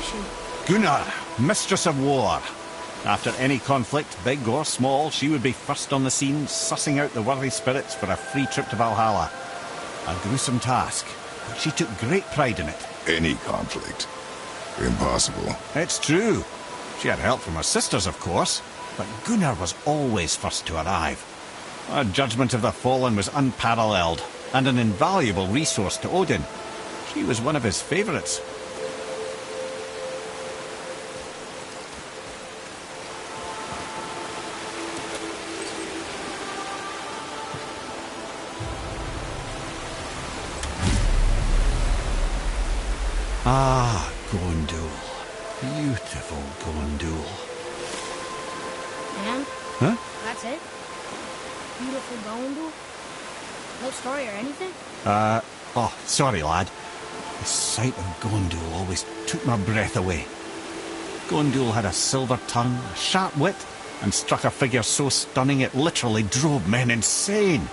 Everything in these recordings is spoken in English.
mission? Gunnar, Mistress of War. After any conflict, big or small, she would be first on the scene, sussing out the worthy spirits for a free trip to Valhalla. A gruesome task, but she took great pride in it. Any conflict. Impossible. It's true. She had help from her sisters, of course, but Gunnar was always first to arrive. Her judgment of the fallen was unparalleled, and an invaluable resource to Odin. She was one of his favourites. Ah, Gondul. Beautiful Gondul. And? Huh? That's it? Beautiful Gondul? No story or anything? Oh, sorry, lad. The sight of Gondul always took my breath away. Gondul had a silver tongue, a sharp wit, and struck a figure so stunning it literally drove men insane.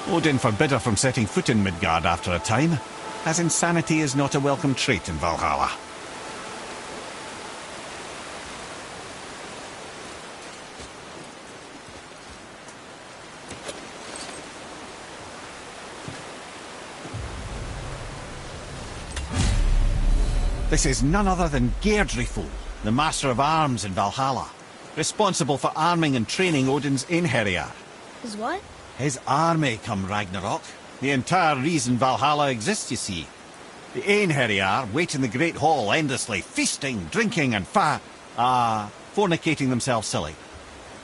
Odin forbid her from setting foot in Midgard after a time, as insanity is not a welcome trait in Valhalla. This is none other than Geirdriful, the Master of Arms in Valhalla, responsible for arming and training Odin's Einherjar. His what? His army come Ragnarok. The entire reason Valhalla exists, you see. The Einherjar wait in the Great Hall endlessly, feasting, drinking and fornicating themselves silly.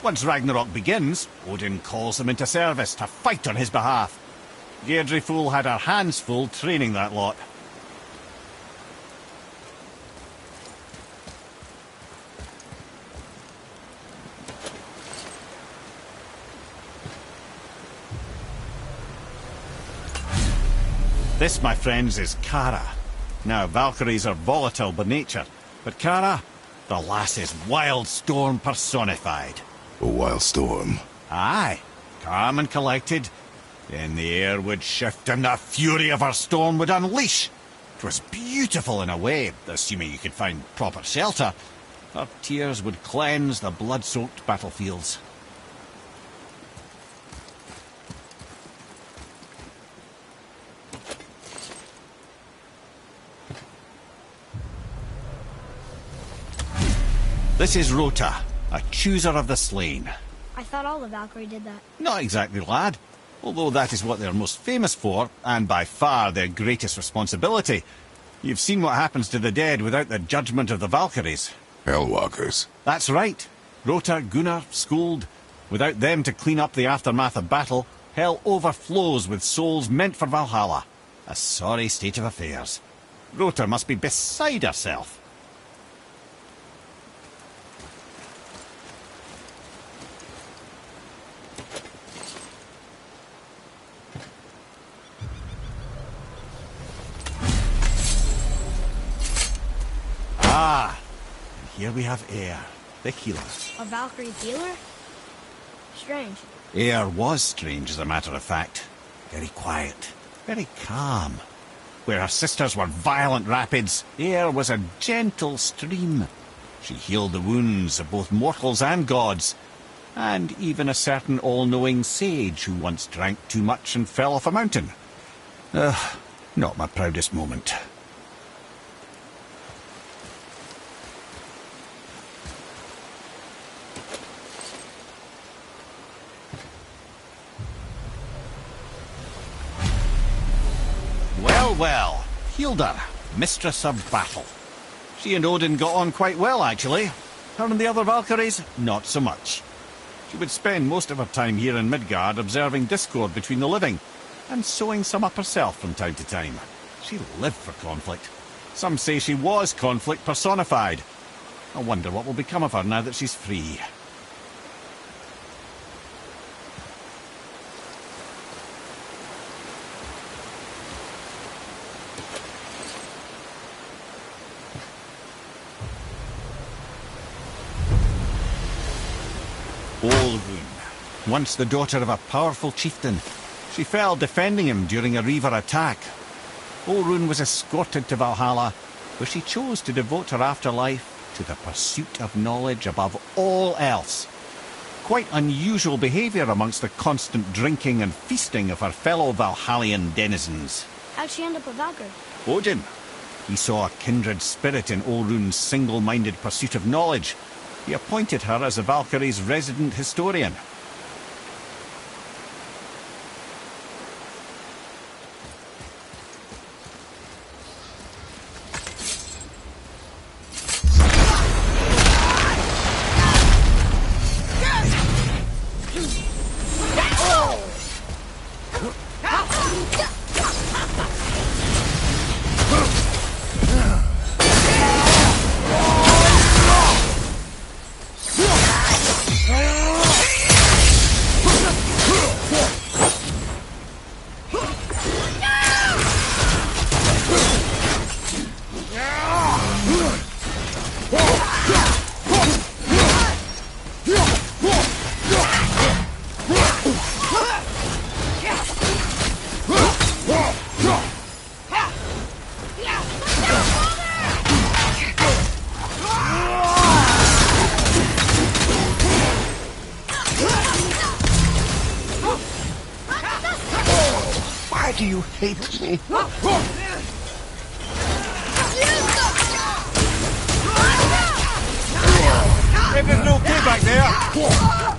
Once Ragnarok begins, Odin calls them into service to fight on his behalf. Geirdriful had her hands full training that lot. This, my friends, is Kara. Now, Valkyries are volatile by nature, but Kara, the lass is wild storm personified. A wild storm? Aye, calm and collected. Then the air would shift and the fury of her storm would unleash. 'Twas beautiful in a way, assuming you could find proper shelter. Her tears would cleanse the blood-soaked battlefields. This is Rota, a chooser of the slain. I thought all the Valkyrie did that. Not exactly, lad. Although that is what they're most famous for, and by far their greatest responsibility. You've seen what happens to the dead without the judgment of the Valkyries. Hellwalkers. That's right. Rota, Gunnar, Skuld. Without them to clean up the aftermath of battle, hell overflows with souls meant for Valhalla. A sorry state of affairs. Rota must be beside herself. Ah, and here we have Eir, the healer. A Valkyrie healer? Strange. Eir was strange, as a matter of fact. Very quiet, very calm. Where her sisters were violent rapids, Eir was a gentle stream. She healed the wounds of both mortals and gods, and even a certain all-knowing sage who once drank too much and fell off a mountain. Not my proudest moment. Well, Hilda, Mistress of Battle. She and Odin got on quite well, actually. Her and the other Valkyries, not so much. She would spend most of her time here in Midgard observing discord between the living, and sewing some up herself from time to time. She lived for conflict. Some say she was conflict personified. I wonder what will become of her now that she's free. Once the daughter of a powerful chieftain, she fell defending him during a Reaver attack. Olrun was escorted to Valhalla, where she chose to devote her afterlife to the pursuit of knowledge above all else. Quite unusual behaviour amongst the constant drinking and feasting of her fellow Valhallian denizens. How'd she end up a Valkyrie? Odin. He saw a kindred spirit in Olrun's single-minded pursuit of knowledge. He appointed her as the Valkyrie's resident historian. Why do you hate me? Everything okay back there?